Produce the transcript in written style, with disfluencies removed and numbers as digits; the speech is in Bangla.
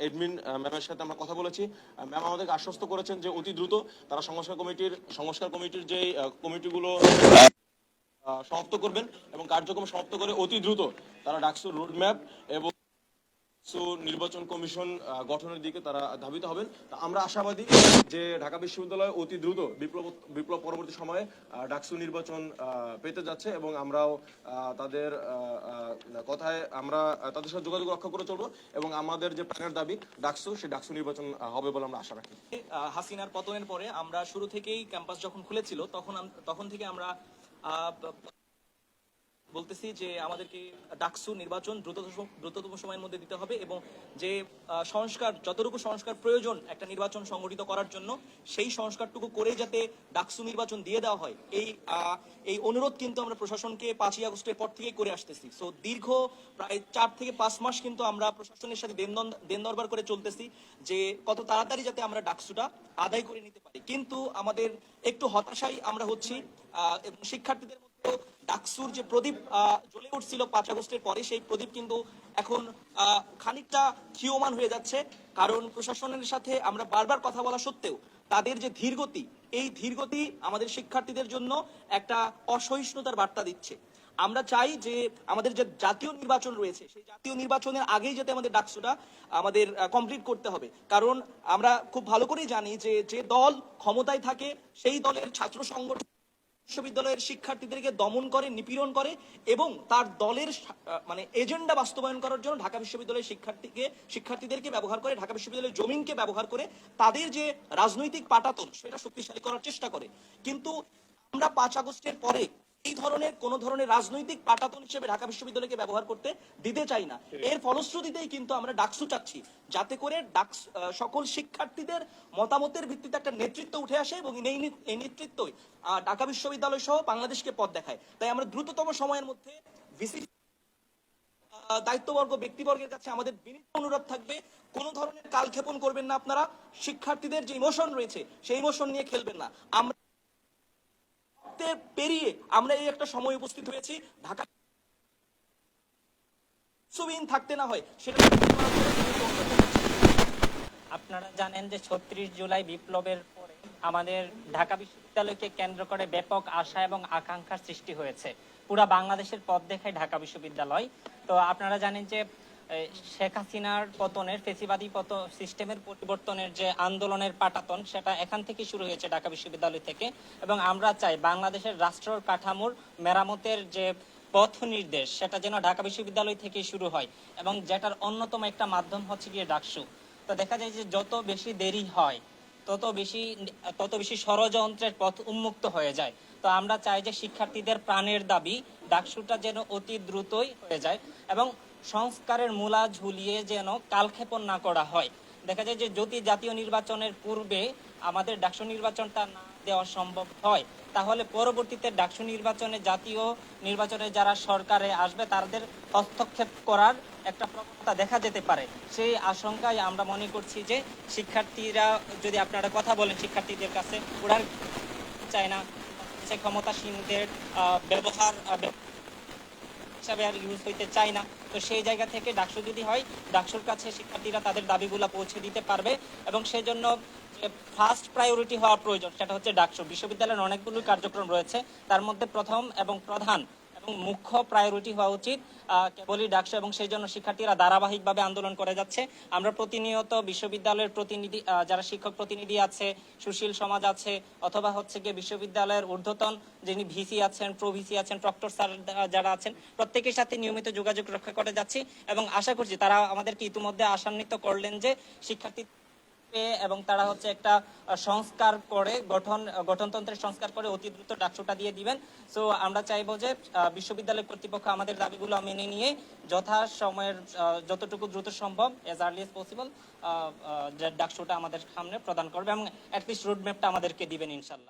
এডমিন ম্যামের সাথে আমরা কথা বলেছি। ম্যাম আমাদেরকে আশ্বস্ত করেছেন যে অতি দ্রুত তারা সংস্কার কমিটির যে কমিটিগুলো সমাপ্ত করবেন এবং কার্যক্রম সমাপ্ত করে অতি দ্রুত তারা ডাকসুর রোডম্যাপ এবং নির্বাচন কমিশন গঠনের দিকে তারা ধাবিত হবেন। আমরা আশাবাদী যে ঢাকা বিশ্ববিদ্যালয় অতি দ্রুত বিপ্লব পরবর্তী সময়ে ডাকসু নির্বাচন পেতে যাচ্ছে এবং আমরাও তাদের কথায় আমরা তাদের সাথে যোগাযোগ রক্ষা করে চলবো এবং আমাদের যে প্রাণের দাবি ডাকসু, সেই ডাকসু নির্বাচন হবে বলে আমরা আশা রাখি। হাসিনার পতনের পরে আমরা শুরু থেকেই ক্যাম্পাস যখন খুলেছিল তখন থেকে আমরা বলতেছি যে আমাদেরকে ডাকসু নির্বাচন দ্রুততম সময়ের মধ্যে দিতে হবে এবং যে যতটুকু সংস্কার প্রয়োজন একটা নির্বাচন সংগঠিত করার জন্য সেই সংস্কারটুকু করে যাতে ডাকসু নির্বাচন দিয়ে দেওয়া হয় এই অনুরোধ কিন্তু আমরা প্রশাসনকে 5ই আগস্টের পর থেকেই করে আসতেছি। সো দীর্ঘ প্রায় 4 থেকে 5 মাস কিন্তু আমরা প্রশাসনের সাথে দেন দরবার করে চলতেছি যে কত তাড়াতাড়ি যাতে আমরা ডাকসুটা আদায় করে নিতে পারি। কিন্তু আমাদের একটু হতাশাই আমরা হচ্ছি এবং শিক্ষার্থীদের মধ্যে ডাকসুর যে প্রদীপ জ্বলে উঠছিল 5 আগস্টের পরে, সেই প্রদীপ কিন্তু এখন খানিকটা ক্ষীয়মান হয়ে যাচ্ছে। কারণ প্রশাসনের সাথে আমরা বারবার কথা বলা সত্ত্বেও তাদের যে ধীরগতি, এই ধীরগতি আমাদের শিক্ষার্থীদের জন্য একটা অসহিষ্ণুতার বার্তা দিচ্ছে। আমরা চাই যে আমাদের যে জাতীয় নির্বাচন রয়েছে সেই জাতীয় নির্বাচনের আগেই যাতে আমাদের ডাকসুটা আমাদের কমপ্লিট করতে হবে। কারণ আমরা খুব ভালো করেই জানি যে দল ক্ষমতায় থাকে সেই দলের ছাত্র সংগঠন বিশ্ববিদ্যালয়ের শিক্ষার্থীদেরকে দমন করে, নিপীড়ন করে এবং তার দলের এজেন্ডা বাস্তবায়ন করার জন্য ঢাকা বিশ্ববিদ্যালয়ের শিক্ষার্থীদেরকে ব্যবহার করে, ঢাকা বিশ্ববিদ্যালয়ের জমিনকে ব্যবহার করে তাদের যে রাজনৈতিক পাটাতন সেটা শক্তিশালী করার চেষ্টা করে। কিন্তু আমরা 5 আগস্টের পরে এই ধরনের কোন ধরনের রাজনৈতিক পাটাতন হিসেবে ঢাকা বিশ্ববিদ্যালয়কে ব্যবহার করতে দিতে চাই না। এর ফলশ্রুতিতেই কিন্তু আমরা ডাকসু চাচ্ছি যাতে করে সকল শিক্ষার্থীদের মতামতের ভিত্তিতে একটা নেতৃত্ব উঠে আসে এবং এই নেতৃত্বই ঢাকা বিশ্ববিদ্যালয় সহ বাংলাদেশকে পথ দেখায়। তাই আমরা দ্রুততম সময়ের মধ্যে ভিসি দায়িত্ববর্গ ব্যক্তিবর্গের কাছে আমাদের বিনীত অনুরোধ থাকবে, কোন ধরনের কালক্ষেপণ করবেন না আপনারা। শিক্ষার্থীদের যে ইমোশন রয়েছে সেই ইমোশন নিয়ে খেলবেন না। আমরা পেরিয়ে আমরা এই একটা সময় উপস্থিত হয়েছি ঢাকা সুবিন থাকতে না হয় সেটা। আপনারা জানেন যে 36 জুলাই বিপ্লবের পরে আমাদের ঢাকা বিশ্ববিদ্যালয়কে কেন্দ্র করে ব্যাপক আশা এবং আকাঙ্ক্ষার সৃষ্টি হয়েছে। পুরা বাংলাদেশের পথ দেখায় ঢাকা বিশ্ববিদ্যালয়। তো আপনারা জানেন যে শেখ হাসিনার পতনের ফেসিবাদী সিস্টেমের পরিবর্তনের যে আন্দোলনের পাটাতন সেটা এখান থেকে শুরু হয়েছে ঢাকা বিশ্ববিদ্যালয় থেকে। এবং আমরা চাই বাংলাদেশের রাষ্ট্র কাঠামোর মেরামতের যে পথ নির্দেশ সেটা যেন ঢাকা বিশ্ববিদ্যালয় থেকে শুরু হয় এবং যেটার অন্যতম একটা মাধ্যম হচ্ছে গিয়ে ডাকসু। তো দেখা যায় যে যত বেশি দেরি হয় তত বেশি ষড়যন্ত্রের পথ উন্মুক্ত হয়ে যায়। তো আমরা চাই যে শিক্ষার্থীদের প্রাণের দাবি ডাকসুটা যেন অতি দ্রুতই হয়ে যায় এবং সংস্কারের মূলা ঝুলিয়ে যেন কালক্ষেপণ না করা হয়। দেখা যায় যে যদি জাতীয় নির্বাচনের পূর্বে আমাদের ডাকসু নির্বাচনটা না দেওয়া সম্ভব হয় তাহলে পরবর্তীতে ডাকসু জাতীয় নির্বাচনে যারা সরকারে আসবে তাদের হস্তক্ষেপ করার একটা প্রবণতা দেখা যেতে পারে। সেই আশঙ্কায় আমরা মনে করছি যে শিক্ষার্থীরা, যদি আপনারা কথা বলেন শিক্ষার্থীদের কাছে, ওরা চায় না ক্ষমতাসীনদের ব্যবহার হিসাবে আর ইউজ হইতে চায় না। তো সেই জায়গা থেকে ডাকসু যদি হয়, ডাকসুর কাছে শিক্ষার্থীরা তাদের দাবিগুলো পৌঁছে দিতে পারবে এবং সেই জন্য ফার্স্ট প্রায়োরিটি হওয়া প্রয়োজন সেটা হচ্ছে ডাকসু। বিশ্ববিদ্যালয়ের অনেকগুলো কার্যক্রম রয়েছে, তার মধ্যে প্রথম এবং প্রধান এবং মুখ্য প্রায়োরিটি হওয়া উচিত কেবলই ডাকসু এবং সেই জন্য শিক্ষার্থীরা ধারাবাহিকভাবে আন্দোলন করে যাচ্ছে। আমরা প্রতিনিয়ত বিশ্ববিদ্যালয়ের প্রতিনিধি, যারা শিক্ষক প্রতিনিধি আছে, সুশীল সমাজ আছে, অথবা হচ্ছে গিয়ে বিশ্ববিদ্যালয়ের ঊর্ধ্বতন যিনি ভিসি আছেন, প্রভিসি আছেন, প্রক্টর স্যার যারা আছেন, প্রত্যেকের সাথে নিয়মিত যোগাযোগ রক্ষা করে যাচ্ছি এবং আশা করছি তারা আমাদেরকে ইতিমধ্যে আশান্বিত করলেন যে শিক্ষার্থী এবং তারা হচ্ছে একটা সংস্কার করে গঠনতন্ত্রের সংস্কার করে অতি দ্রুত ডাকসুটা দিয়ে দিবেন। সো আমরা চাইবো যে বিশ্ববিদ্যালয় কর্তৃপক্ষ আমাদের দাবিগুলো মেনে নিয়ে যথাসময়ের যতটুকু দ্রুত সম্ভব এজ আর্লি এজ পসিবল ডাকসুটা আমাদের সামনে প্রদান করবে এবং অ্যাটলিস্ট রোডম্যাপটা আমাদেরকে দিবেন ইনশাল্লাহ।